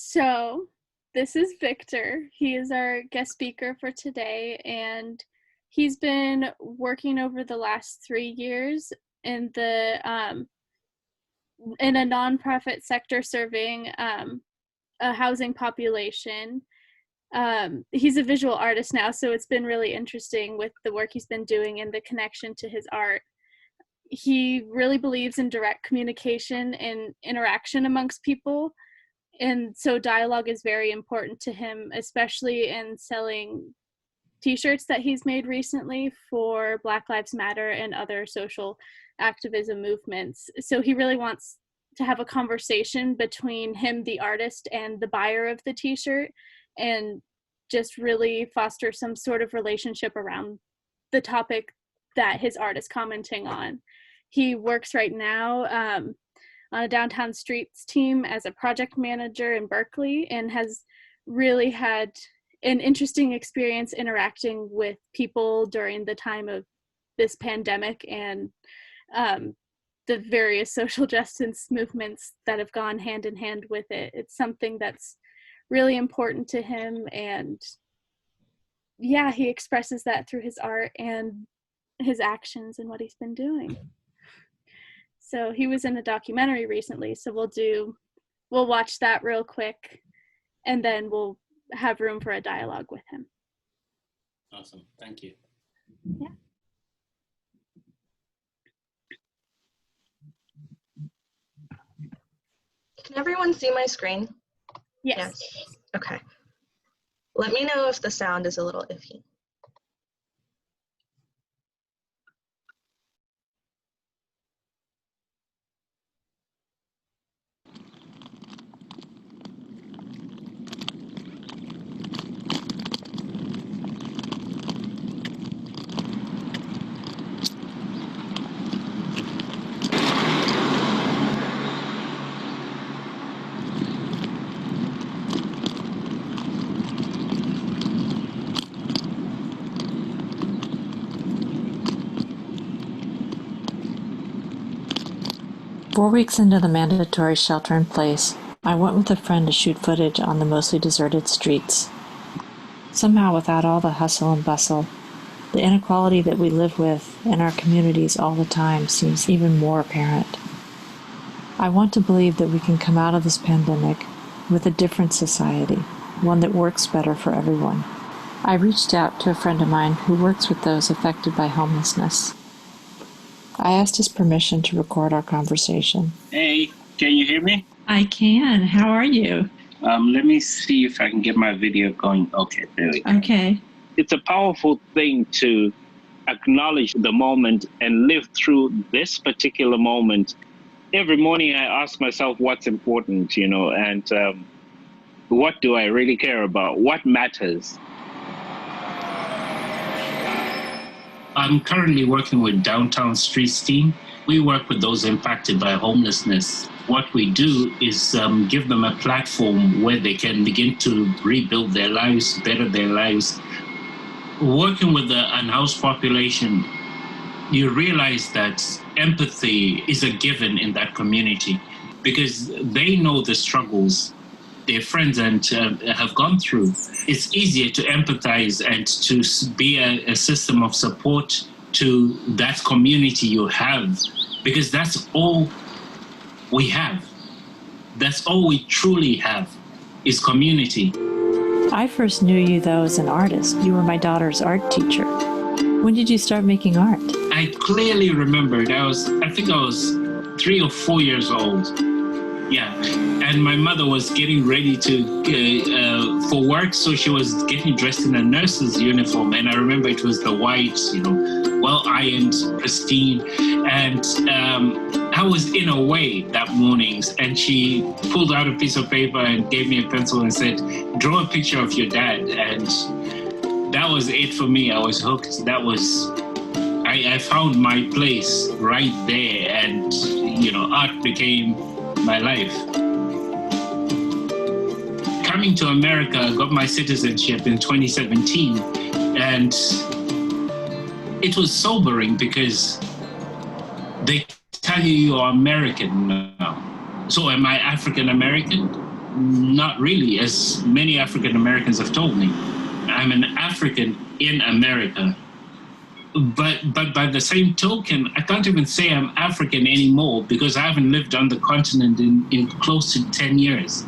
So, this is Victor. He is our guest speaker for today, and he's been working over the last 3 years in in a nonprofit sector serving a housing population. He's a visual artist now, so it's been really interesting with the work he's been doing and the connection to his art. He really believes in direct communication and interaction amongst people. And so dialogue is very important to him, especially in selling t-shirts that he's made recently for Black Lives Matter and other social activism movements. So he really wants to have a conversation between him, the artist, and the buyer of the t-shirt, and just really foster some sort of relationship around the topic that his art is commenting on. He works right now on a downtown streets team as a project manager in Berkeley, and has really had an interesting experience interacting with people during the time of this pandemic and the various social justice movements that have gone hand in hand with it. It's something that's really important to him, and yeah, he expresses that through his art and his actions and what he's been doing. So he was in a documentary recently, so we'll watch that real quick, and then we'll have room for a dialogue with him. Awesome, thank you. Yeah. Can everyone see my screen? Yes. Okay. Let me know if the sound is a little iffy. 4 weeks into the mandatory shelter-in-place, I went with a friend to shoot footage on the mostly deserted streets. Somehow, without all the hustle and bustle, the inequality that we live with in our communities all the time seems even more apparent. I want to believe that we can come out of this pandemic with a different society, one that works better for everyone. I reached out to a friend of mine who works with those affected by homelessness. I asked his permission to record our conversation. Hey, can you hear me? I can. How are you? Let me see if I can get my video going. Okay, there we go. Okay. It's a powerful thing to acknowledge the moment and live through this particular moment. Every morning I ask myself what's important, and what do I really care about? What matters? I'm currently working with Downtown Streets team. We work with those impacted by homelessness. What we do is give them a platform where they can begin to rebuild their lives, better their lives. Working with the unhoused population, you realize that empathy is a given in that community because they know the struggles their friends and have gone through. It's easier to empathize and to be a system of support to that community you have, because that's all we have. That's all we truly have is community. I first knew you, though, as an artist. You were my daughter's art teacher. When did you start making art? I clearly remembered. I think I was 3 or 4 years old. Yeah, and my mother was getting ready for work, so she was getting dressed in a nurse's uniform, and I remember it was the white, well-ironed, pristine, and I was in a way that morning, and she pulled out a piece of paper and gave me a pencil and said, draw a picture of your dad, and that was it for me. I was hooked. I found my place right there, and, art became my life. Coming to America, I got my citizenship in 2017, and it was sobering because they tell you are American now. So am I African American? Not really, as many African Americans have told me. I'm an African in America. But by the same token, I can't even say I'm African anymore because I haven't lived on the continent in close to 10 years.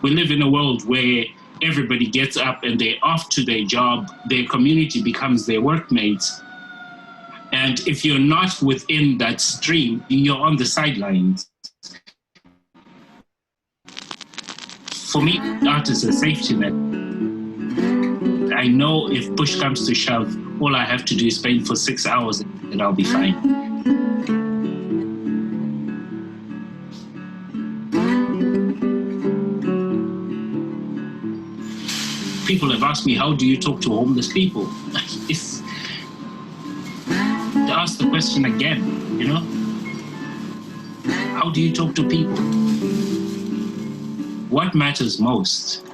We live in a world where everybody gets up and they're off to their job, their community becomes their workmates. And if you're not within that stream, you're on the sidelines. For me, art is a safety net. I know if push comes to shove, all I have to do is paint for 6 hours and I'll be fine. People have asked me, how do you talk to homeless people? It's to ask the question again, you know? How do you talk to people? What matters most?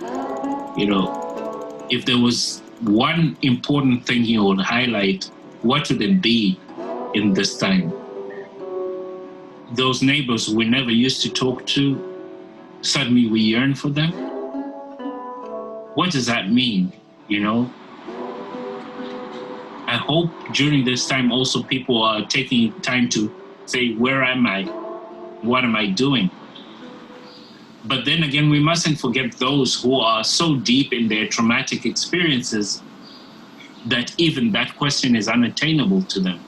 You know, if there was one important thing you would highlight, what would it be in this time? Those neighbors we never used to talk to, suddenly we yearn for them? What does that mean, you know? I hope during this time also people are taking time to say, where am I? What am I doing? But then again, we mustn't forget those who are so deep in their traumatic experiences that even that question is unattainable to them.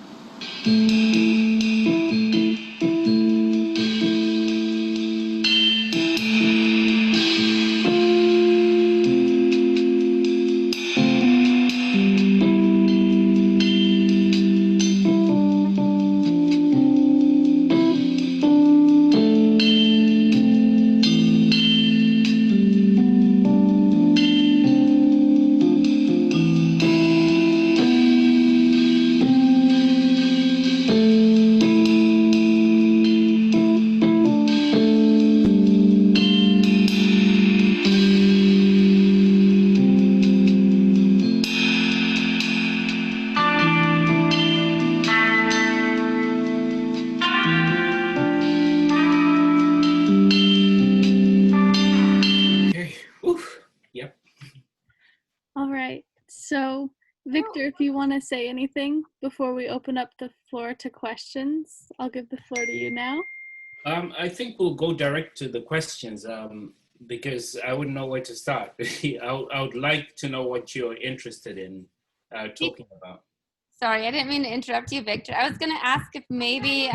All right. So, Victor, if you want to say anything before we open up the floor to questions, I'll give the floor to you now. I think we'll go direct to the questions because I wouldn't know where to start. I would like to know what you're interested in talking about. Sorry, I didn't mean to interrupt you, Victor. I was going to ask if maybe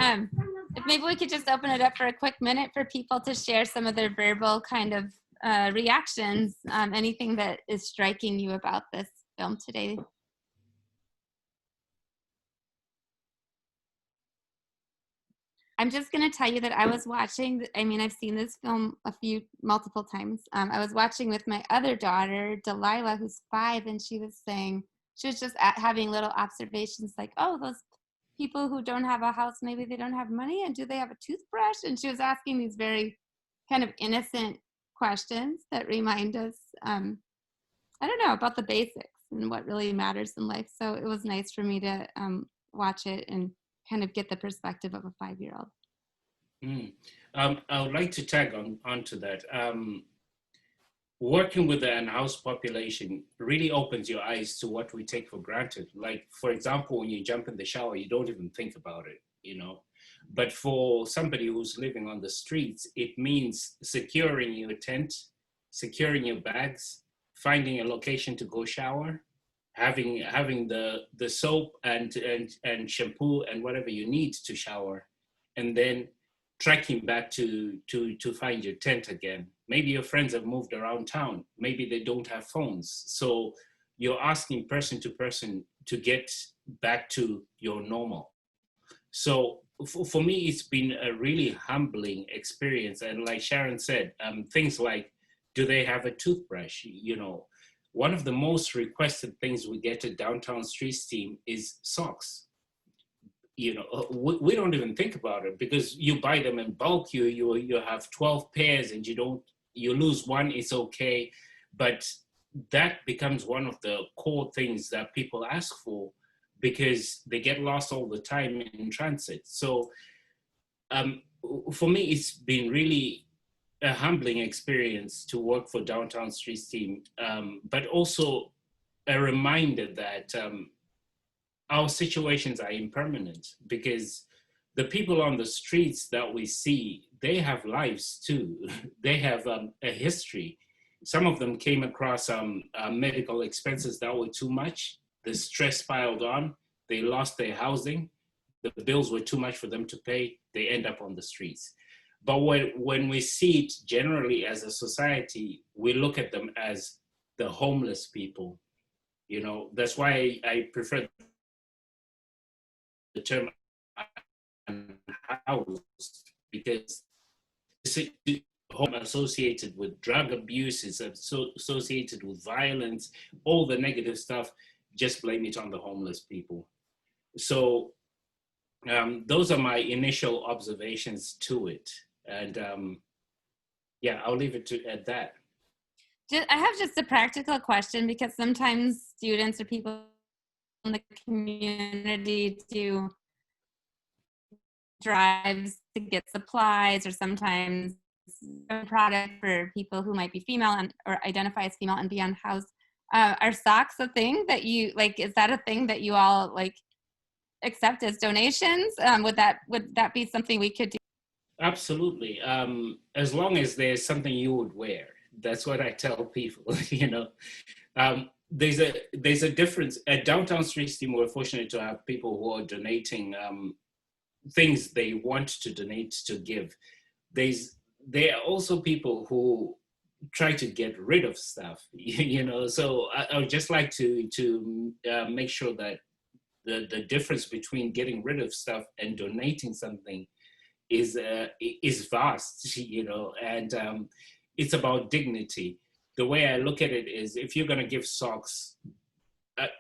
we could just open it up for a quick minute for people to share some of their verbal kind of reactions, anything that is striking you about this film today. I'm just going to tell you that I was watching, I've seen this film multiple times. I was watching with my other daughter, Delilah, who's 5, and she was just having little observations like, oh, those people who don't have a house, maybe they don't have money, and do they have a toothbrush? And she was asking these very kind of innocent questions that remind us, about the basics and what really matters in life. So it was nice for me to watch it and kind of get the perspective of a 5-year-old. I would like to tag on to that. Working with the unhoused population really opens your eyes to what we take for granted. Like, for example, when you jump in the shower, you don't even think about it, you know. But for somebody who's living on the streets, it means securing your tent, securing your bags, finding a location to go shower, having the soap and shampoo and whatever you need to shower, and then trekking back to find your tent again. Maybe your friends have moved around town. Maybe they don't have phones. So you're asking person to person to get back to your normal. So for me, it's been a really humbling experience. And like Sharon said, things like, do they have a toothbrush? You know, one of the most requested things we get at Downtown Streets team is socks. You know, we don't even think about it because you buy them in bulk. You have 12 pairs and you lose one, it's okay. But that becomes one of the core things that people ask for because they get lost all the time in transit. So for me, it's been really a humbling experience to work for Downtown Streets team, but also a reminder that our situations are impermanent, because the people on the streets that we see, they have lives too. They have a history. Some of them came across medical expenses that were too much. The stress piled on. They lost their housing. The bills were too much for them to pay. They end up on the streets. But when we see it generally as a society, we look at them as the homeless people. You know, that's why I prefer the term unhoused, because home associated with drug abuse, is associated with violence, all the negative stuff, just blame it on the homeless people. So those are my initial observations to it. And yeah, I'll leave it at that. I have just a practical question, because sometimes students or people in the community do drives to get supplies, or sometimes a product for people who might be female or identify as female and be unhoused. Are socks a thing that you like? Is that a thing that you all like accept as donations? Would that be something we could do? Absolutely. As long as there's something you would wear. That's what I tell people. You know, there's a difference. At Downtown Streets team, we're fortunate to have people who are donating things they want to donate to give. There are also people who try to get rid of stuff. You know, so I would just like to make sure that the difference between getting rid of stuff and donating something is vast, you know, and it's about dignity. The way I look at it is, if you're going to give socks,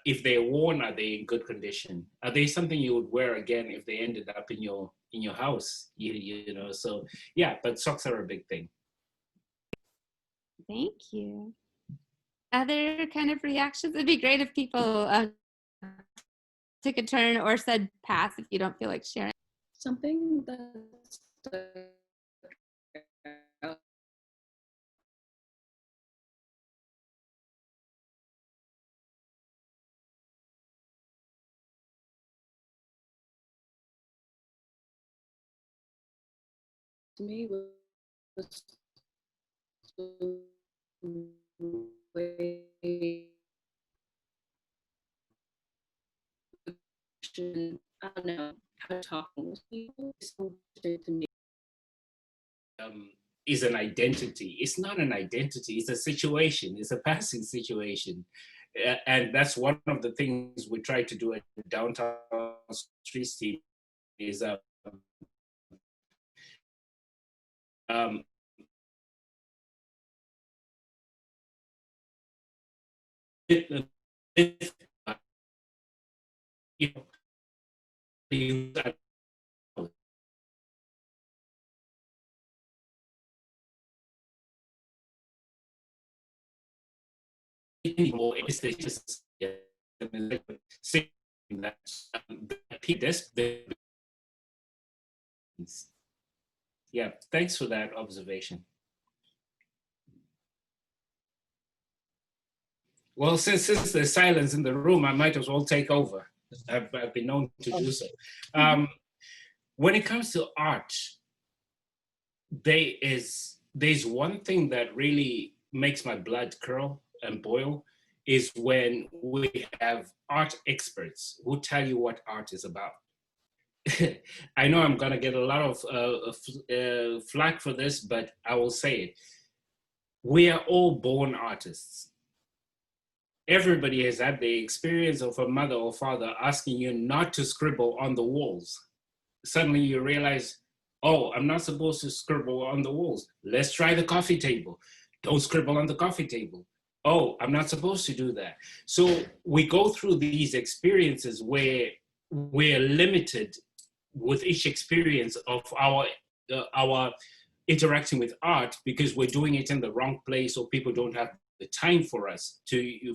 if they're worn, are they in good condition? Are they something you would wear again if they ended up in your house? You know, so yeah, but socks are a big thing. Thank you. Other kind of reactions? It'd be great if people took a turn or said pass if you don't feel like sharing. Something that's to me was the way I don't know how to talk with people. It's so interesting to me. Is an identity. It's not an identity. It's a situation. It's a passing situation. And that's one of the things we try to do at Downtown Streets team is you know, anymore. It's just saying that yeah, thanks for that observation. Well, since there's silence in the room, I might as well take over. I've been known to do so. When it comes to art, there's one thing that really makes my blood curl and boil, is when we have art experts who tell you what art is about. I know I'm gonna get a lot of flack for this, but I will say it. We are all born artists. Everybody has had the experience of a mother or father asking you not to scribble on the walls. Suddenly you realize, oh, I'm not supposed to scribble on the walls. Let's try the coffee table. Don't scribble on the coffee table. Oh, I'm not supposed to do that. So we go through these experiences where we're limited with each experience of our interacting with art, because we're doing it in the wrong place, or people don't have the time for us to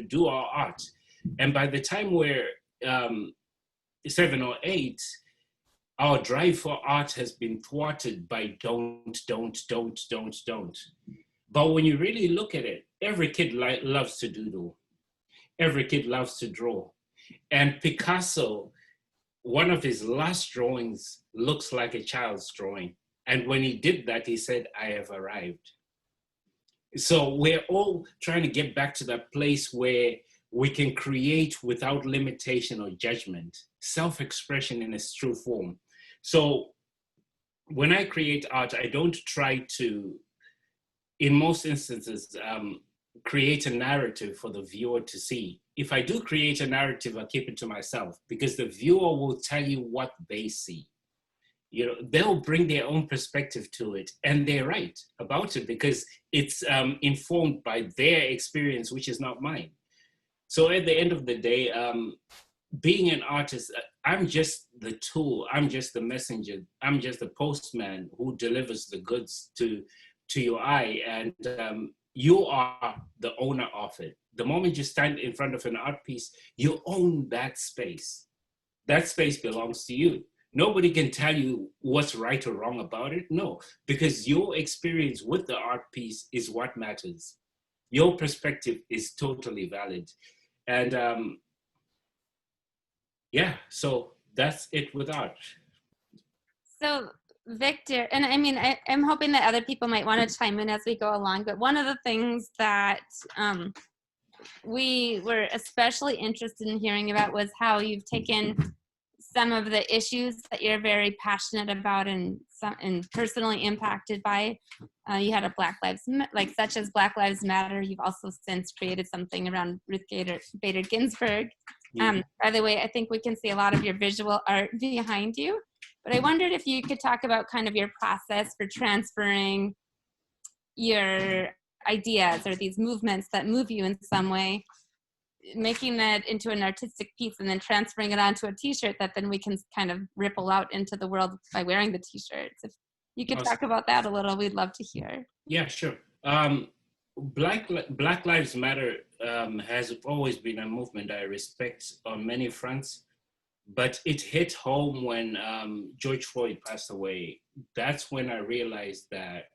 do our art. And by the time we're 7 or 8, Our drive for art has been thwarted by don't. But when you really look at it, every kid loves to doodle. Every kid loves to draw. And Picasso, one of his last drawings looks like a child's drawing. And when he did that, he said, I have arrived. So we're all trying to get back to that place where we can create without limitation or judgment, self-expression in its true form. So when I create art, I don't try to, in most instances, create a narrative for the viewer to see. If I do create a narrative, I keep it to myself because the viewer will tell you what they see. You know, they'll bring their own perspective to it, and they're right about it because it's informed by their experience, which is not mine. So at the end of the day, being an artist, I'm just the tool, I'm just the messenger, I'm just the postman who delivers the goods to your eye, and you are the owner of it. The moment you stand in front of an art piece, you own that space. That space belongs to you. Nobody can tell you what's right or wrong about it. No, because your experience with the art piece is what matters. Your perspective is totally valid. And yeah, so that's it with art. So Victor, and I mean, I'm hoping that other people might want to chime in as we go along, but one of the things that we were especially interested in hearing about was how you've taken some of the issues that you're very passionate about and personally impacted by. You had a such as Black Lives Matter. You've also since created something around Ruth Bader Ginsburg. By the way, I think we can see a lot of your visual art behind you, but I wondered if you could talk about kind of your process for transferring your ideas or these movements that move you in some way, making that into an artistic piece and then transferring it onto a t-shirt that then we can kind of ripple out into the world by wearing the t-shirts. If you could talk about that a little, we'd love to hear. Yeah, sure. Black Lives Matter has always been a movement I respect on many fronts, but it hit home when George Floyd passed away. That's when I realized that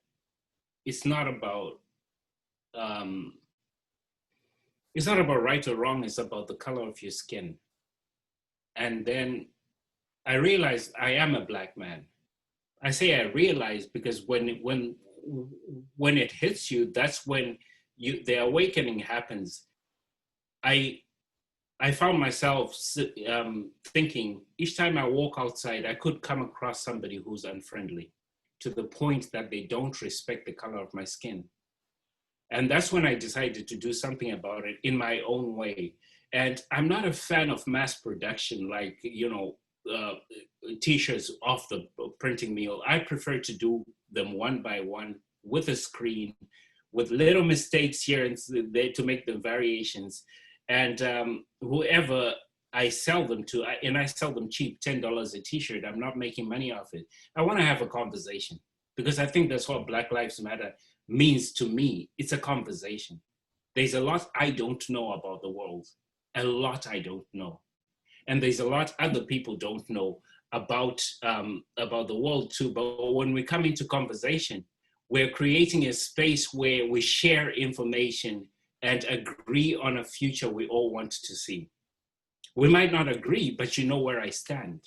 it's not about right or wrong, it's about the color of your skin. And then I realized I am a Black man. I say I realized because when it hits you, that's when the awakening happens. I found myself thinking each time I walk outside, I could come across somebody who's unfriendly to the point that they don't respect the color of my skin. And that's when I decided to do something about it in my own way. And I'm not a fan of mass production, like, t-shirts off the printing mill. I prefer to do them one by one with a screen, with little mistakes here and there to make the variations. And whoever I sell them to, and I sell them cheap, $10 a t-shirt, I'm not making money off it. I want to have a conversation because I think that's what Black Lives Matter means to me. It's a conversation. There's a lot I don't know about the world, a lot I don't know. And there's a lot other people don't know about the world too. But when we come into conversation, we're creating a space where we share information and agree on a future we all want to see. We might not agree, but you know where I stand.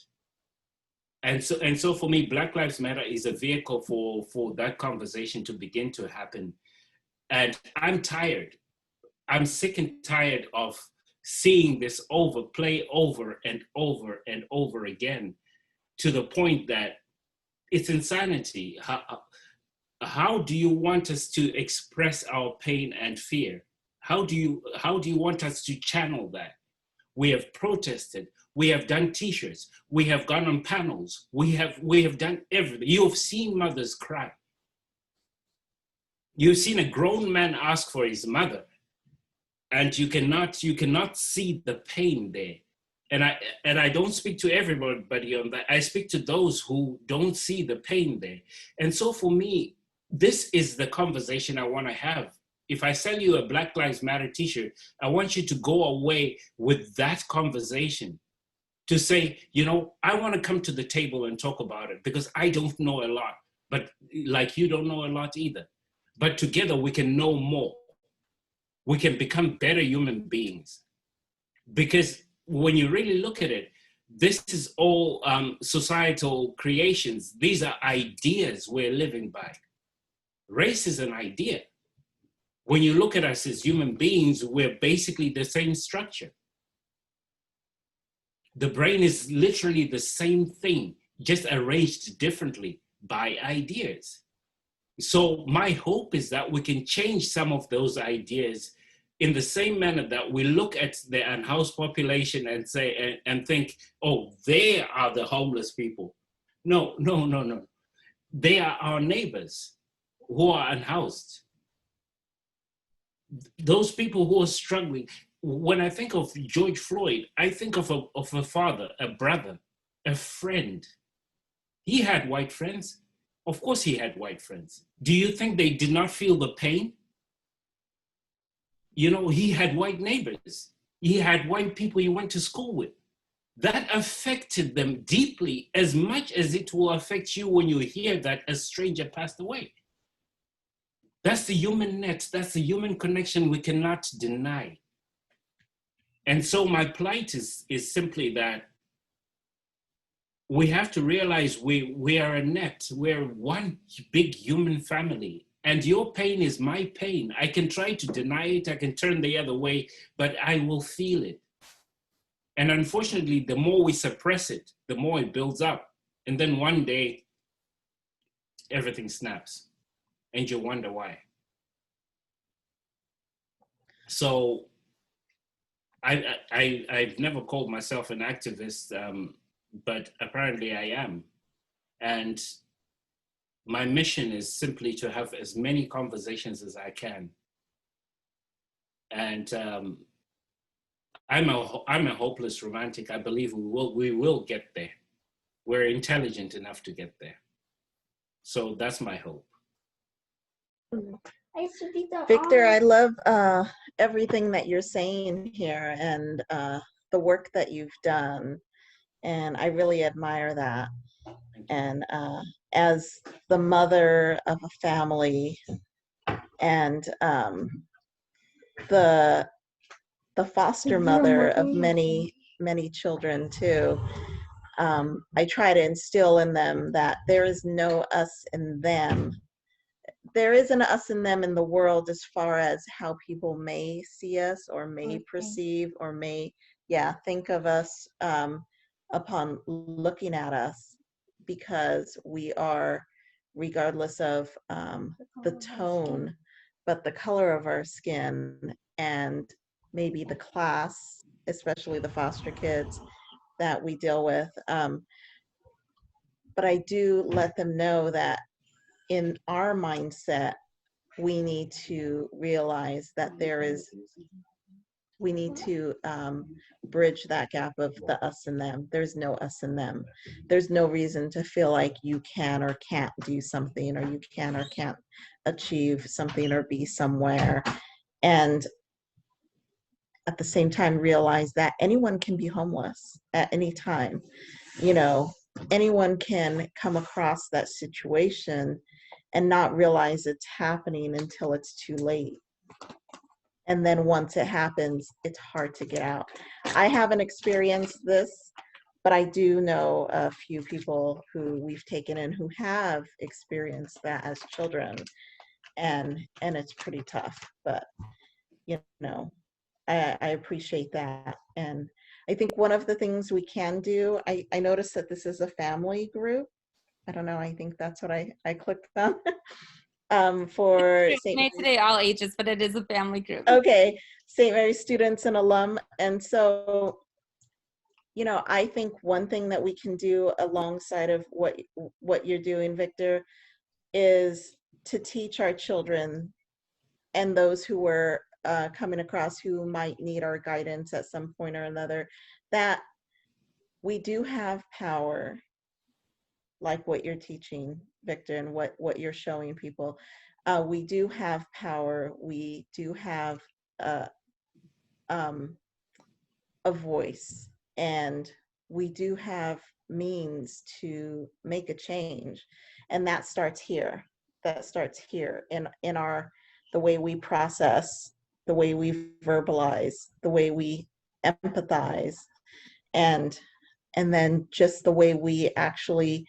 And so for me, Black Lives Matter is a vehicle for that conversation to begin to happen. And I'm tired. I'm sick and tired of seeing this play over and over and over again, to the point that it's insanity. How do you want us to express our pain and fear? How do you want us to channel that? We have protested. We have done t-shirts. We have gone on panels. We have done everything. You have seen mothers cry. You've seen a grown man ask for his mother, and you cannot see the pain there. And I don't speak to everybody on that. I speak to those who don't see the pain there. And so for me, this is the conversation I want to have. If I sell you a Black Lives Matter t-shirt, I want you to go away with that conversation. to say, I want to come to the table and talk about it because I don't know a lot, but like you don't know a lot either. But together we can know more. We can become better human beings. Because when you really look at it, this is all societal creations. These are ideas we're living by. Race is an idea. When you look at us as human beings, we're basically the same structure. The brain is literally the same thing, just arranged differently by ideas. So my hope is that we can change some of those ideas in the same manner that we look at the unhoused population and say and think, oh, they are the homeless people. No. They are our neighbors who are unhoused. Those people who are struggling. When I think of George Floyd, I think of a father, a brother, a friend. He had white friends. Of course he had white friends. Do you think they did not feel the pain? He had white neighbors. He had white people he went to school with. That affected them deeply, as much as it will affect you when you hear that a stranger passed away. That's the human net. That's the human connection we cannot deny. And so my plight is simply that we have to realize we are a net. We're one big human family. And your pain is my pain. I can try to deny it. I can turn the other way, but I will feel it. And unfortunately, the more we suppress it, the more it builds up. And then one day, everything snaps. And you wonder why. So I've never called myself an activist, but apparently I am. And my mission is simply to have as many conversations as I can. And I'm a hopeless romantic. I believe we will get there. We're intelligent enough to get there. So that's my hope. Victor, I love everything that you're saying here and the work that you've done. And I really admire that. And as the mother of a family and the foster mother of many children too, I try to instill in them that there is no us and them. There is an us and them in the world as far as how people may see us or may perceive or may think of us upon looking at us, because we are, regardless of the tone, but the color of our skin and maybe the class, especially the foster kids that we deal with. But I do let them know that in our mindset, we need to realize that we need to bridge that gap of the us and them. There's no us and them. There's no reason to feel like you can or can't do something, or you can or can't achieve something or be somewhere. And at the same time, realize that anyone can be homeless at any time. Anyone can come across that situation and not realize it's happening until it's too late. And then once it happens, it's hard to get out. I haven't experienced this, but I do know a few people who we've taken in who have experienced that as children. And it's pretty tough, but I appreciate that. And I think one of the things we can do, I noticed that this is a family group. I don't know, I think that's what I clicked on. For St. Made today all ages, but it is a family group. Okay, St. Mary's students and alum. And so, I think one thing that we can do alongside of what you're doing, Victor, is to teach our children and those who were coming across who might need our guidance at some point or another, that we do have power, like what you're teaching, Victor, and what you're showing people. We do have power. We do have a voice, and we do have means to make a change. And that starts here. That starts here in our, the way we process, the way we verbalize, the way we empathize, and then just the way we actually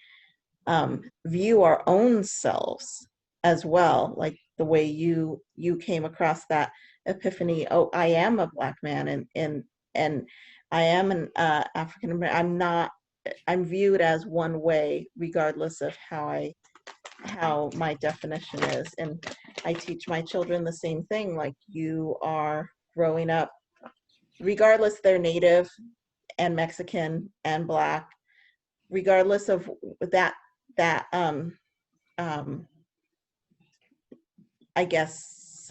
view our own selves as well. Like the way you came across that epiphany. Oh, I am a Black man, and I am an African American. I'm viewed as one way, regardless of how my definition is. And I teach my children the same thing. Like, you are growing up, regardless they're Native and Mexican and Black, regardless of that I guess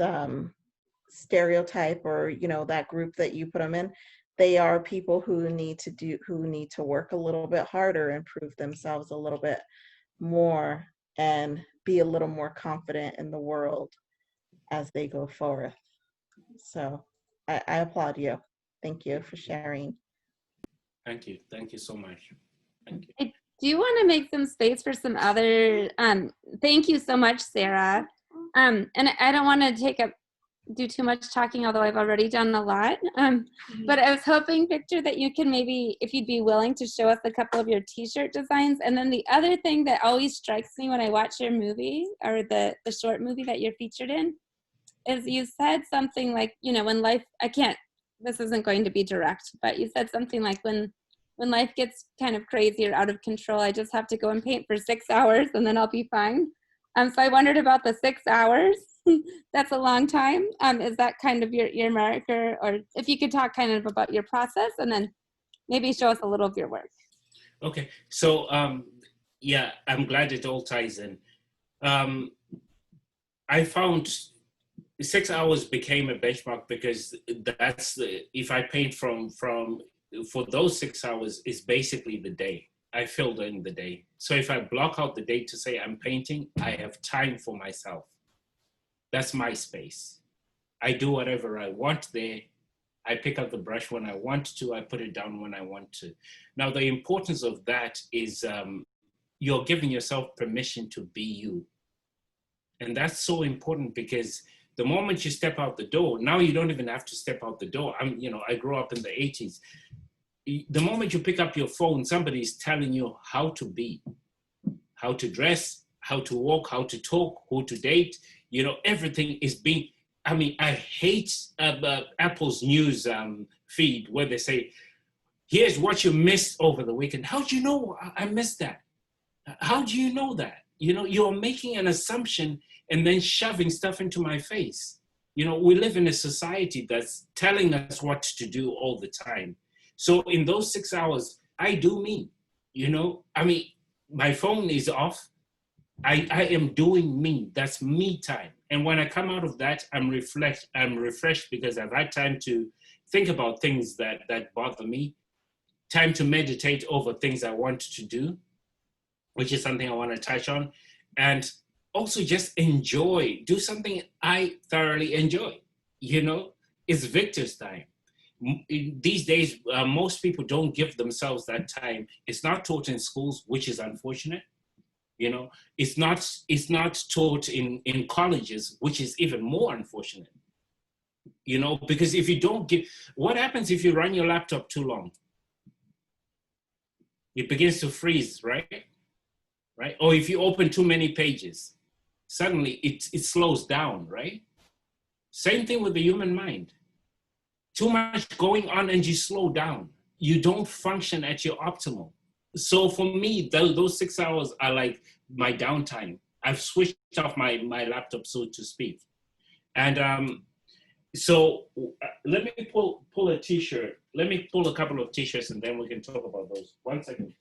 stereotype, or that group that you put them in. They are people who need to work a little bit harder and prove themselves a little bit more, and be a little more confident in the world as they go forward. So I applaud you. Thank you for sharing. Thank you. Thank you so much. Thank you. I do want to make some space for some other, thank you so much, Sarah. And I don't want to do too much talking, although I've already done a lot. But I was hoping, Victor, that you can maybe, if you'd be willing to show us a couple of your t-shirt designs. And then the other thing that always strikes me when I watch your movie, or the short movie that you're featured in, is you said something like, when life, this isn't going to be direct, but you said something like, when life gets kind of crazy or out of control, I just have to go and paint for 6 hours and then I'll be fine. So I wondered about the 6 hours. That's a long time. Is that kind of your marker? Or if you could talk kind of about your process, and then maybe show us a little of your work. Okay, so yeah, I'm glad it all ties in. I found 6 hours became a benchmark, because that's if I paint for those 6 hours is basically the day. I filled in the day. So if I block out the day to say I'm painting, I have time for myself. That's my space. I do whatever I want there. I pick up the brush when I want to. I put it down when I want to. Now, the importance of that is you're giving yourself permission to be you. And that's so important, because the moment you step out the door, now you don't even have to step out the door. I grew up in the 80s. The moment you pick up your phone, somebody's telling you how to be, how to dress, how to walk, how to talk, who to date. Everything is being, I hate Apple's news feed where they say, here's what you missed over the weekend. How do you know I missed that? How do you know that? You're making an assumption and then shoving stuff into my face. We live in a society that's telling us what to do all the time. So in those 6 hours, I do me, my phone is off. I am doing me. That's me time. And when I come out of that, I'm refreshed, because I've had time to think about things that bother me, time to meditate over things I want to do, which is something I want to touch on, and also just do something I thoroughly enjoy. It's Victor's time. These days, most people don't give themselves that time. It's not taught in schools, which is unfortunate. It's not taught in colleges, which is even more unfortunate. Because if you don't what happens if you run your laptop too long? It begins to freeze, right? Right? Or if you open too many pages, suddenly it slows down, right? Same thing with the human mind. Too much going on and you slow down. You don't function at your optimal. So for me, those 6 hours are like my downtime. I've switched off my laptop, so to speak. And so let me pull a t-shirt. Let me pull a couple of t-shirts and then we can talk about those. 1 second.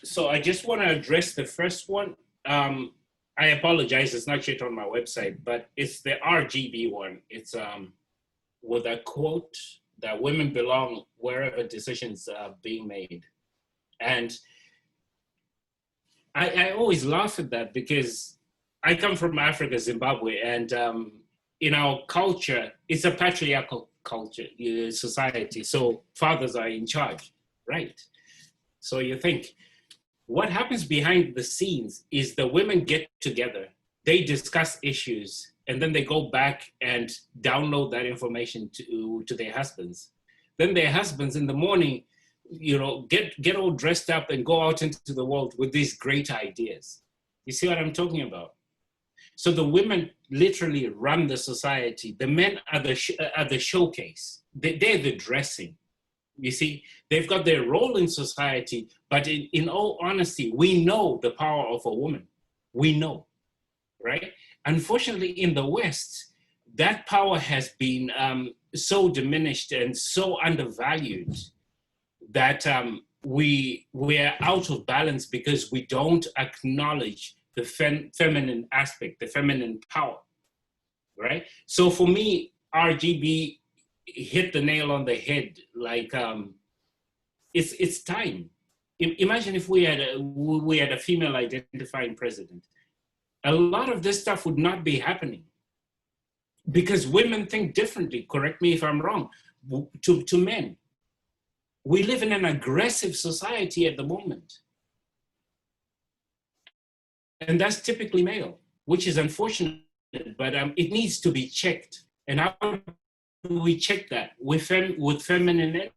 So I just want to address the first one. I apologize, it's not yet on my website, but it's the RGB one. It's with a quote that women belong wherever decisions are being made. And I always laugh at that because I come from Africa, Zimbabwe, and in our culture, it's a patriarchal culture, society. So fathers are in charge, right? So you think, what happens behind the scenes is the women get together, they discuss issues, and then they go back and download that information to their husbands. Then their husbands in the morning, get all dressed up and go out into the world with these great ideas. You see what I'm talking about? So the women literally run the society. The men are the showcase. They're the dressing. You see, they've got their role in society, but in all honesty, we know the power of a woman. We know, right? Unfortunately, in the West, that power has been so diminished and so undervalued that we're out of balance because we don't acknowledge the feminine aspect, the feminine power, right? So for me, RGB hit the nail on the head. Like it's time. Imagine if we had a female identifying president. A lot of this stuff would not be happening because women think differently. Correct me if I'm wrong. To men, we live in an aggressive society at the moment, and that's typically male, which is unfortunate. But it needs to be checked. And how do we check that? With feminine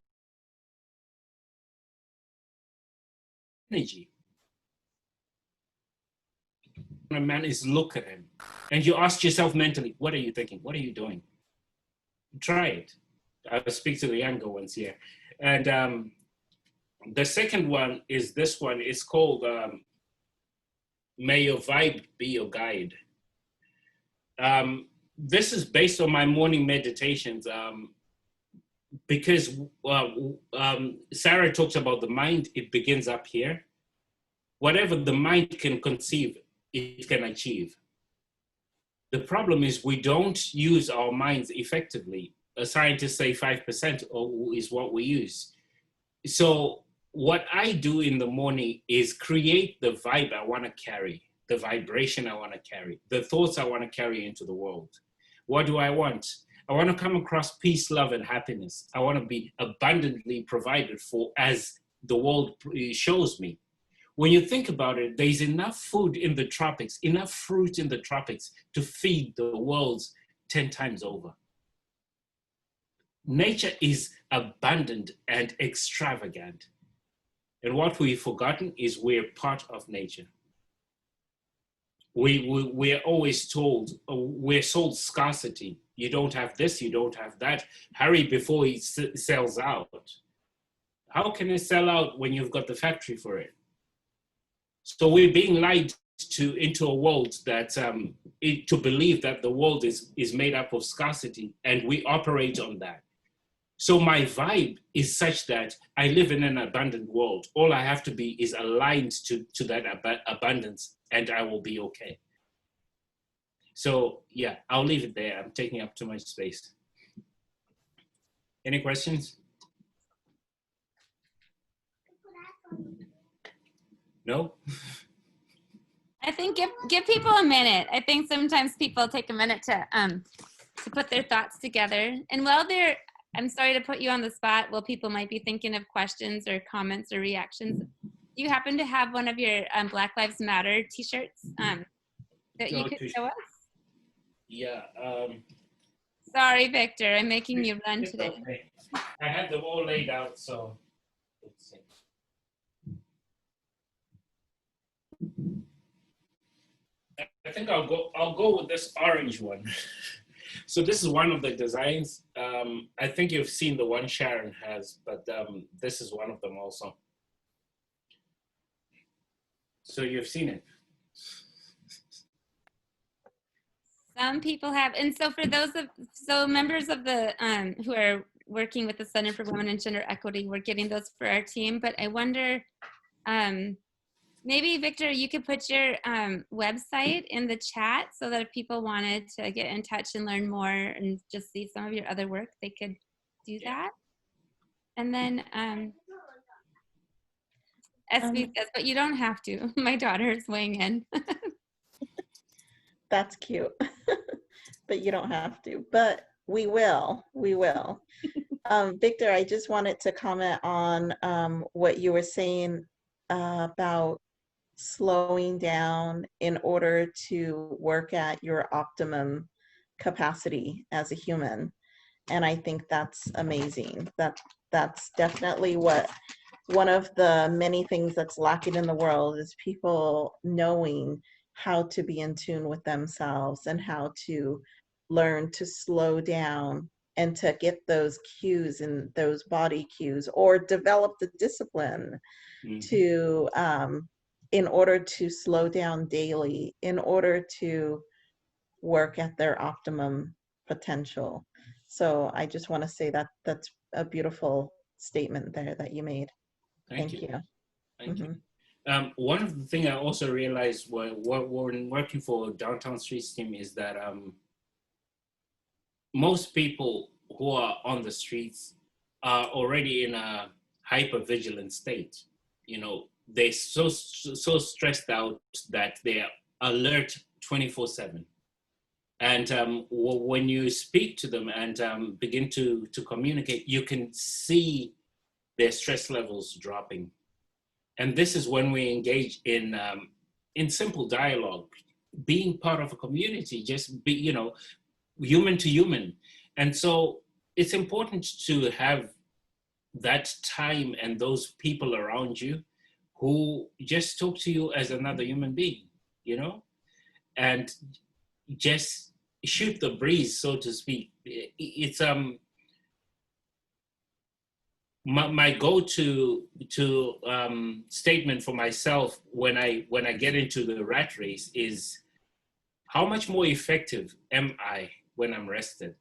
energy. When a man is look at him, and you ask yourself mentally, what are you thinking? What are you doing? Try it. I'll speak to the younger ones here. And the second one is this one. It's called May Your Vibe Be Your Guide. This is based on my morning meditations because Sarah talks about the mind. It begins up here. Whatever the mind can conceive, it can achieve. The problem is we don't use our minds effectively. Scientists say 5% is what we use. So what I do in the morning is create the vibe I want to carry, the vibration I want to carry, the thoughts I want to carry into the world. What do I want? I want to come across peace, love, and happiness. I want to be abundantly provided for as the world shows me. When you think about it, there's enough food in the tropics, enough fruit in the tropics to feed the world 10 times over. Nature is abundant and extravagant. And what we've forgotten is we're part of nature. We're always told, we're sold scarcity. You don't have this, you don't have that. Hurry before it sells out. How can it sell out when you've got the factory for it? So we're being lied into a world that, to believe that the world is made up of scarcity, and we operate on that. So my vibe is such that I live in an abundant world. All I have to be is aligned to that abundance, and I will be okay. So yeah, I'll leave it there. I'm taking up too much space. Any questions? No? I think give people a minute. I think sometimes people take a minute to put their thoughts together. And while they're, I'm sorry to put you on the spot, while people might be thinking of questions or comments or reactions. Do you happen to have one of your Black Lives Matter t-shirts that you could show us? Yeah. Sorry, Victor, I'm making you run today. Okay. I had them all laid out, so let's see. I think I'll go with this orange one. So this is one of the designs. I think you've seen the one Sharon has, but this is one of them also. So you've seen it. Some people have, and so for those members of the who are working with the Center for Women and Gender Equity, we're getting those for our team. But I wonder, maybe Victor, you could put your website in the chat so that if people wanted to get in touch and learn more and just see some of your other work, they could do that. And then SB says, but you don't have to. My daughter is weighing in. That's cute. But you don't have to. But we will. We will. Victor, I just wanted to comment on what you were saying about slowing down in order to work at your optimum capacity as a human. And I think that's amazing. That's definitely one of the many things that's lacking in the world is people knowing how to be in tune with themselves and how to learn to slow down and to get those cues and those body cues, or develop the discipline to in order to slow down daily, in order to work at their optimum potential. So I just want to say that that's a beautiful statement there that you made. Thank you. Thank you. One of the things I also realized when working for Downtown Streets team is that most people who are on the streets are already in a hyper-vigilant state. You know, they're so stressed out that they're alert 24/7. And when you speak to them and begin to communicate, you can see their stress levels dropping. And this is when we engage in simple dialogue, being part of a community, just be, you know, human to human. And so it's important to have that time and those people around you who just talk to you as another human being, you know, and just shoot the breeze, so to speak. It's my go-to statement for myself when I get into the rat race is, how much more effective am I when I'm rested?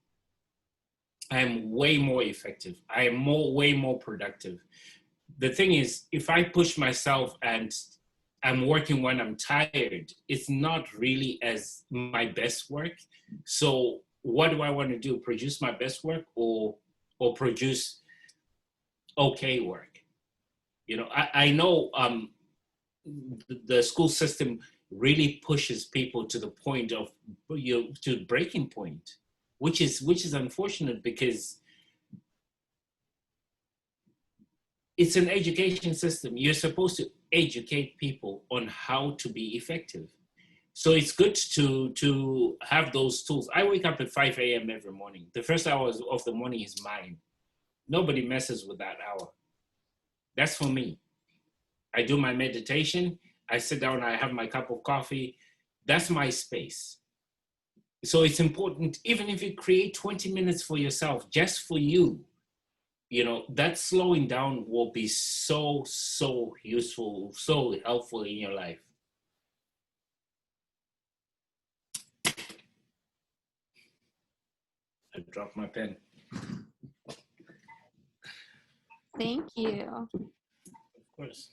I'm way more effective. I am way more productive. The thing is, if I push myself and I'm working when I'm tired, it's not really as my best work. So what do I want to do? Produce my best work or produce okay work? You know, I know the school system really pushes people to the point of, to breaking point, which is unfortunate, because it's an education system. You're supposed to educate people on how to be effective. So it's good to have those tools. I wake up at 5 a.m. every morning. The first hour of the morning is mine. Nobody messes with that hour. That's for me. I do my meditation. I sit down, I have my cup of coffee. That's my space. So it's important, even if you create 20 minutes for yourself, just for you, you know, that slowing down will be so useful, so helpful in your life. I dropped my pen. Thank you. Of course.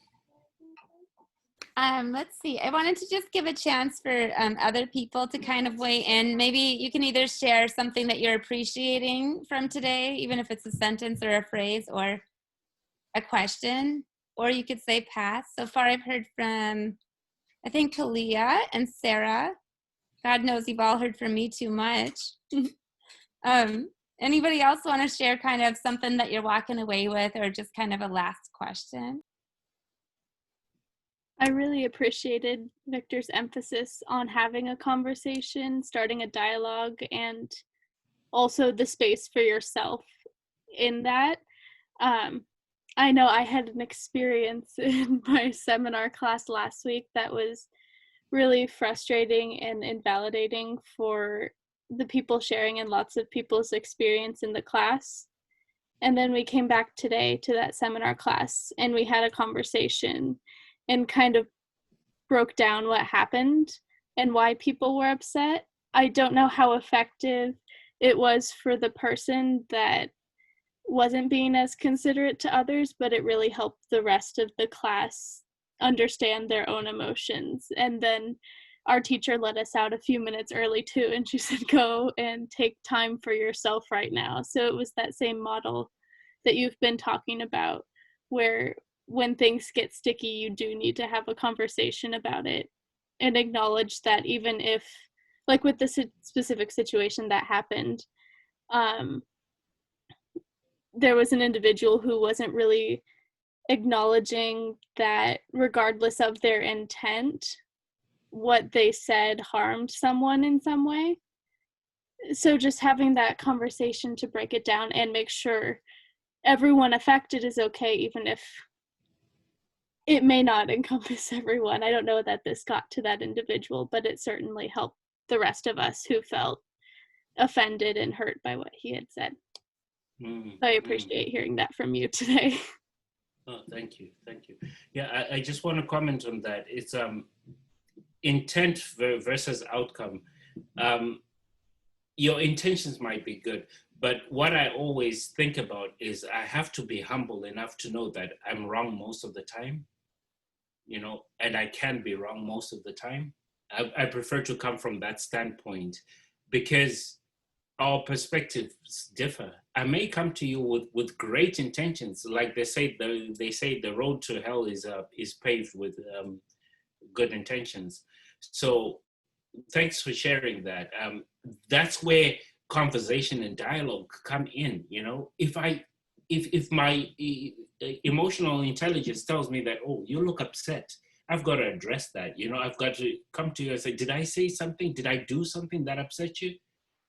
Let's see. I wanted to just give a chance for other people to kind of weigh in. Maybe you can either share something that you're appreciating from today, even if it's a sentence or a phrase or a question, or you could say pass. So far I've heard from, I think, Kalia and Sarah. God knows you've all heard from me too much. Anybody else want to share kind of something that you're walking away with, or just kind of a last question? I really appreciated Victor's emphasis on having a conversation, starting a dialogue, and also the space for yourself in that. I know I had an experience in my seminar class last week that was really frustrating and invalidating for the people sharing and lots of people's experience in the class. And then we came back today to that seminar class and we had a conversation and kind of broke down what happened and why people were upset. I don't know how effective it was for the person that wasn't being as considerate to others, but it really helped the rest of the class understand their own emotions. And then our teacher let us out a few minutes early too, and she said, go and take time for yourself right now. So it was that same model that you've been talking about, where when things get sticky, you do need to have a conversation about it and acknowledge that even if, like with the specific situation that happened, there was an individual who wasn't really acknowledging that regardless of their intent, what they said harmed someone in some way. So just having that conversation to break it down and make sure everyone affected is okay, even if it may not encompass everyone. I don't know that this got to that individual, but it certainly helped the rest of us who felt offended and hurt by what he had said. I appreciate hearing that from you today. Oh, thank you. Yeah, I just want to comment on that. It's intent versus outcome. Your intentions might be good, but what I always think about is I have to be humble enough to know that I'm wrong most of the time, and I can be wrong most of the time. I prefer to come from that standpoint because our perspectives differ. I may come to you with great intentions, like they say the road to hell is paved with good intentions. So thanks for sharing that. That's where conversation and dialogue come in. If my emotional intelligence tells me that, oh, you look upset, I've got to address that. I've got to come to you and say, did I say something? Did I do something that upset you?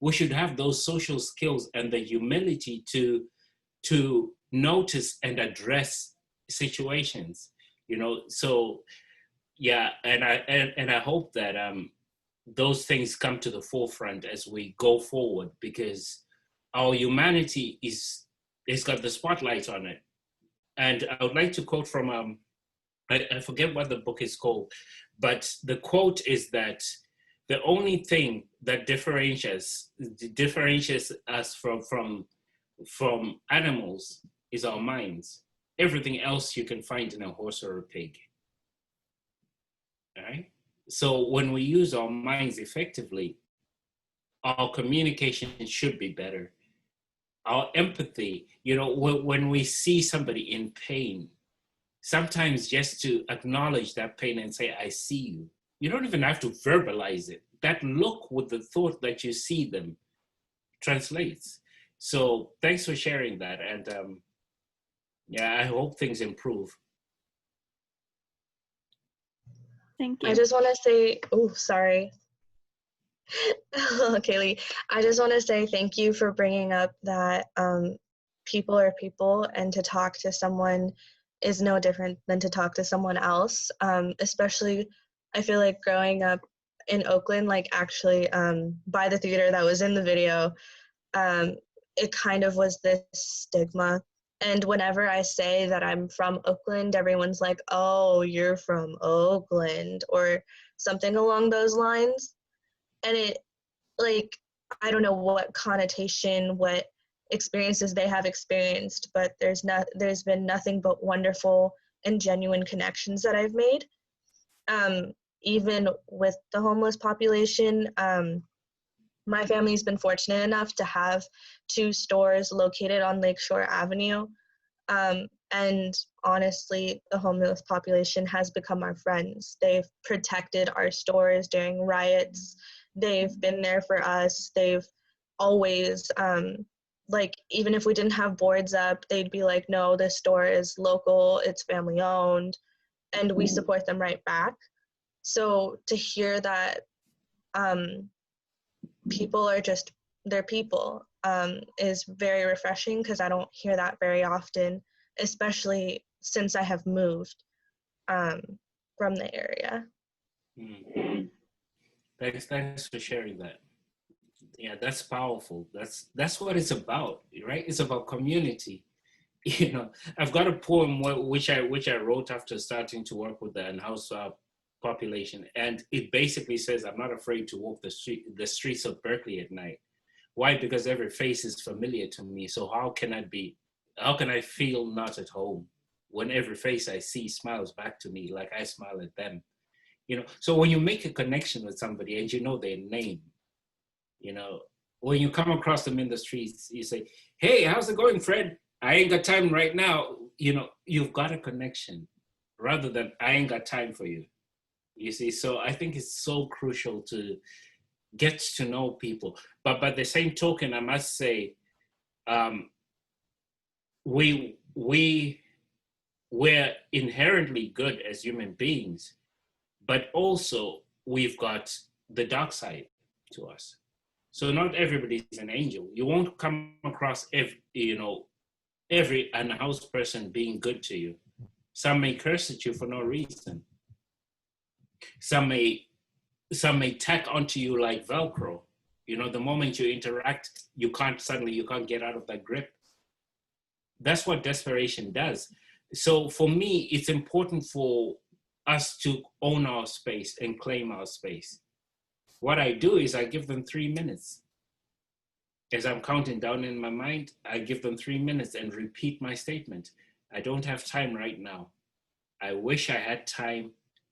We should have those social skills and the humility to notice and address situations. So yeah, and I hope that those things come to the forefront as we go forward, because our humanity has got the spotlight on it. And I would like to quote from I forget what the book is called, but the quote is that the only thing that differentiates us from animals is our minds. Everything else you can find in a horse or a pig. All right? So when we use our minds effectively, our communication should be better. Our empathy, when we see somebody in pain, sometimes just to acknowledge that pain and say, I see you. You don't even have to verbalize it. That look with the thought that you see them translates. So thanks for sharing that. And yeah, I hope things improve. Thank you. I just want to say, oh, sorry. Kaylee, I just want to say thank you for bringing up that people are people, and to talk to someone is no different than to talk to someone else. Especially, I feel like growing up in Oakland, like actually by the theater that was in the video, it kind of was this stigma. And whenever I say that I'm from Oakland, everyone's like, oh, you're from Oakland, or something along those lines. And it, like, I don't know what connotation, what experiences they have experienced, but there's been nothing but wonderful and genuine connections that I've made. Even with the homeless population, my family's been fortunate enough to have 2 stores located on Lakeshore Avenue. And honestly, the homeless population has become our friends. They've protected our stores during riots. They've been there for us. They've always, like, even if we didn't have boards up, they'd be like, no, this store is local, it's family owned, and we support them right back. So to hear that people are just, they're people, is very refreshing, because I don't hear that very often, especially since I have moved from the area. Thanks for sharing that. Yeah, that's powerful. That's what it's about, right? It's about community. I've got a poem which I wrote after starting to work with the unhoused population, and it basically says, I'm not afraid to walk the streets of Berkeley at night. Why? Because every face is familiar to me. So how can I feel not at home when every face I see smiles back to me like I smile at them? So when you make a connection with somebody and you know their name, when you come across them in the streets, you say, hey, how's it going, Fred? I ain't got time right now. you've got a connection rather than I ain't got time for you. You see, so I think it's so crucial to get to know people. But by the same token, I must say, we're inherently good as human beings, but also we've got the dark side to us. So not everybody is an angel. You won't come across every unhoused person being good to you. Some may curse at you for no reason. Some may tack onto you like Velcro. The moment you interact, you can't get out of that grip. That's what desperation does. So for me, it's important for us to own our space and claim our space. What I do is I give them 3 minutes. As I'm counting down in my mind, I give them 3 minutes and repeat my statement. I don't have time right now. I wish I had time,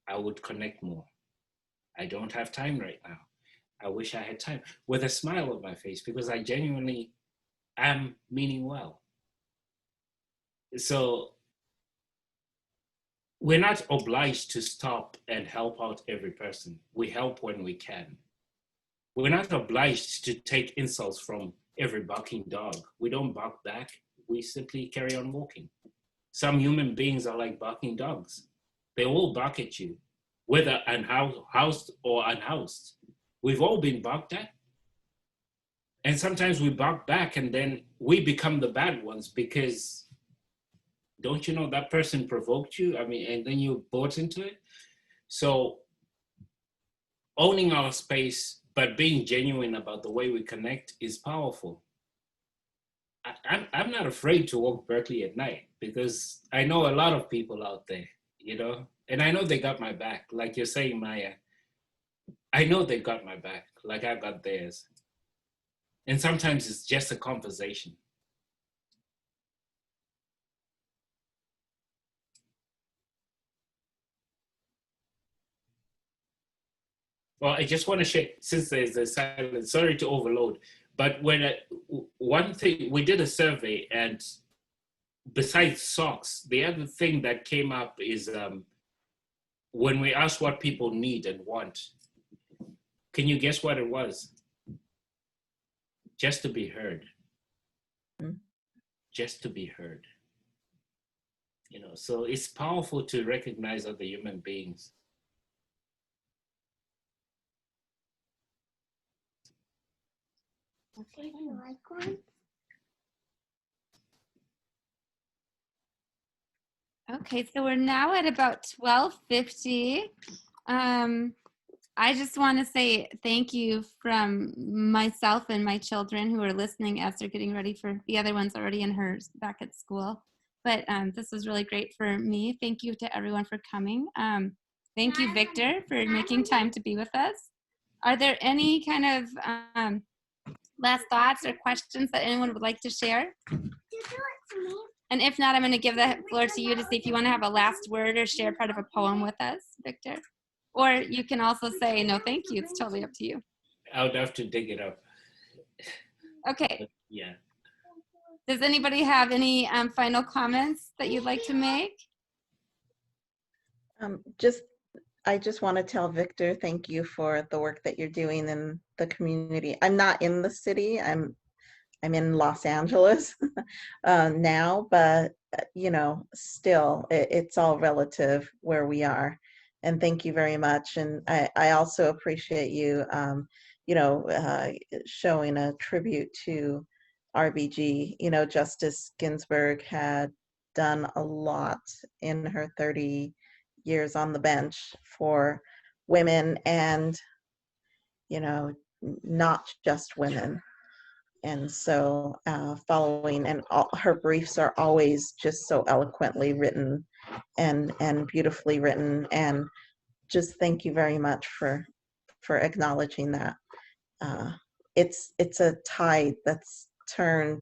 I would connect more. I don't have time right now. I wish I had time, with a smile on my face, because I genuinely am meaning well. So we're not obliged to stop and help out every person. We help when we can. We're not obliged to take insults from every barking dog. We don't bark back. We simply carry on walking. Some human beings are like barking dogs. They all bark at you, whether housed or unhoused. We've all been barked at. And sometimes we bark back and then we become the bad ones because don't you know that person provoked you? And then you bought into it. So owning our space, but being genuine about the way we connect is powerful. I'm not afraid to walk Berkeley at night because I know a lot of people out there, and I know they got my back. Like you're saying, Maya, I know they got my back, like I got theirs. And sometimes it's just a conversation. Well, I just want to share, since there's a silence, sorry to overload, but one thing, we did a survey, and besides socks, the other thing that came up is when we asked what people need and want, can you guess what it was? Just to be heard. Just to be heard. So it's powerful to recognize other human beings. Okay, do you like one? Okay, so we're now at about 12:50. I just want to say thank you from myself and my children who are listening as they're getting ready for the other one's already in hers back at school. But this was really great for me. Thank you to everyone for coming. Thank you, Victor, for making time to be with us. Are there any kind of last thoughts or questions that anyone would like to share? And if not, I'm going to give the floor to you to see if you want to have a last word or share part of a poem with us, Victor. Or you can also say, no, thank you. It's totally up to you. I would have to dig it up. Okay. Yeah. Does anybody have any final comments that you'd like to make? I just want to tell Victor, thank you for the work that you're doing in the community. I'm not in the city. I'm in Los Angeles now, but still, it's all relative where we are. And thank you very much. And I also appreciate you, showing a tribute to RBG. Justice Ginsburg had done a lot in her 30 years on the bench for women and, not just women. And so following, and her briefs are always just so eloquently written and beautifully written. And just thank you very much for acknowledging that. It's a tide that's turned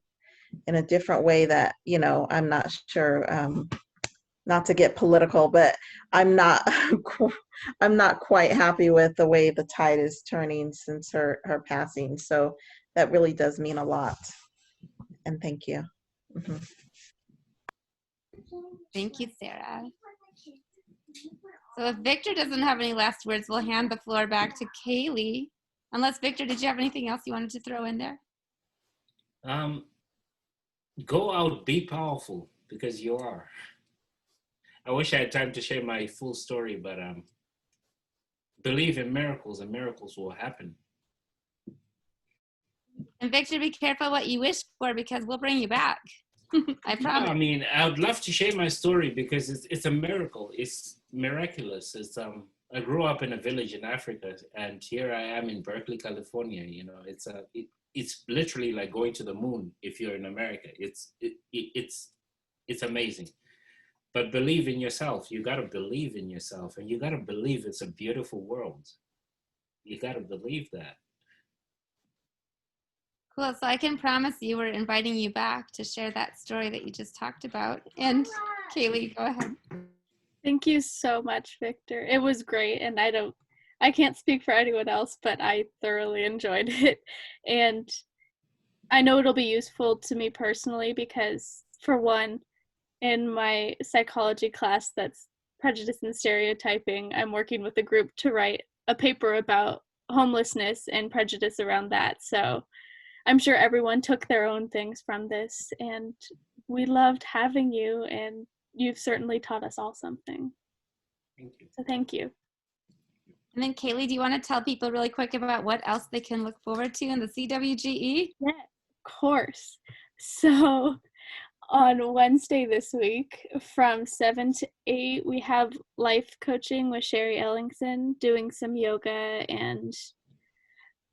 in a different way that, I'm not sure, not to get political, but I'm not quite happy with the way the tide is turning since her passing. So that really does mean a lot. And thank you. Mm-hmm. Thank you, Sarah. So if Victor doesn't have any last words, we'll hand the floor back to Kaylee. Unless, Victor, did you have anything else you wanted to throw in there? Go out, be powerful, because you are. I wish I had time to share my full story, but believe in miracles and miracles will happen. And Victor, be careful what you wish for because we'll bring you back. I promise. No, I mean, I would love to share my story because it's a miracle. It's miraculous. It's I grew up in a village in Africa, and here I am in Berkeley, California. You know, it's literally like going to the moon if you're in America. It's amazing. But believe in yourself. You got to believe in yourself, and you got to believe it's a beautiful world. You got to believe that. Cool. So I can promise you we're inviting you back to share that story that you just talked about. And Kaylee, go ahead. Thank you so much, Victor. It was great, and I can't speak for anyone else, but I thoroughly enjoyed it. And I know it'll be useful to me personally because, for one, in my psychology class that's prejudice and stereotyping, I'm working with a group to write a paper about homelessness and prejudice around that. So I'm sure everyone took their own things from this, and we loved having you, and you've certainly taught us all something. Thank you. So thank you. And then Kaylee, do you want to tell people really quick about what else they can look forward to in the CWGE? Yeah, of course. So on Wednesday this week from 7 to 8, we have life coaching with Sherry Ellingson, doing some yoga. And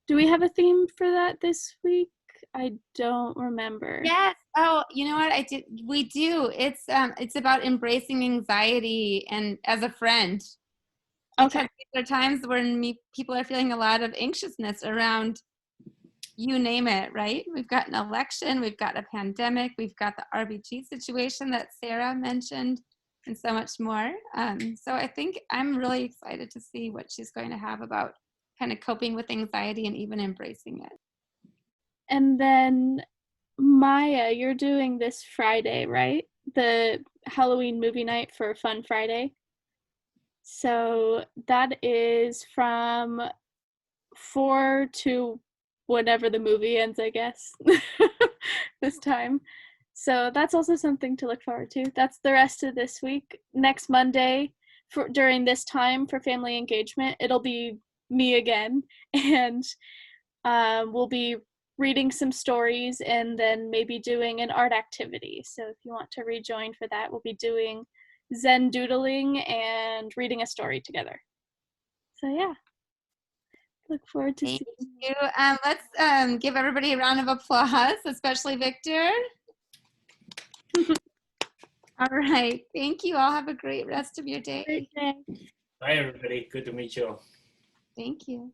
do we have a theme for that this week? I don't remember. Yes. Oh, you know what? We do. It's about embracing anxiety and as a friend. Okay. Because there are times when people are feeling a lot of anxiousness around, you name it, right? We've got an election, we've got a pandemic, we've got the RBG situation that Sarah mentioned, and so much more. So I think I'm really excited to see what she's going to have about kind of coping with anxiety and even embracing it. And then Maya, you're doing this Friday, right? The Halloween movie night for Fun Friday. So that is from 4 to whenever the movie ends, I guess, this time. So that's also something to look forward to. That's the rest of this week. Next Monday, during this time for family engagement, it'll be me again, and we'll be reading some stories and then maybe doing an art activity. So if you want to rejoin for that, we'll be doing Zen doodling and reading a story together. So yeah, look forward to seeing you. Let's give everybody a round of applause, especially Victor. All right. Thank you all. Have a great rest of your day. Great day. Bye, everybody. Good to meet you all. Thank you.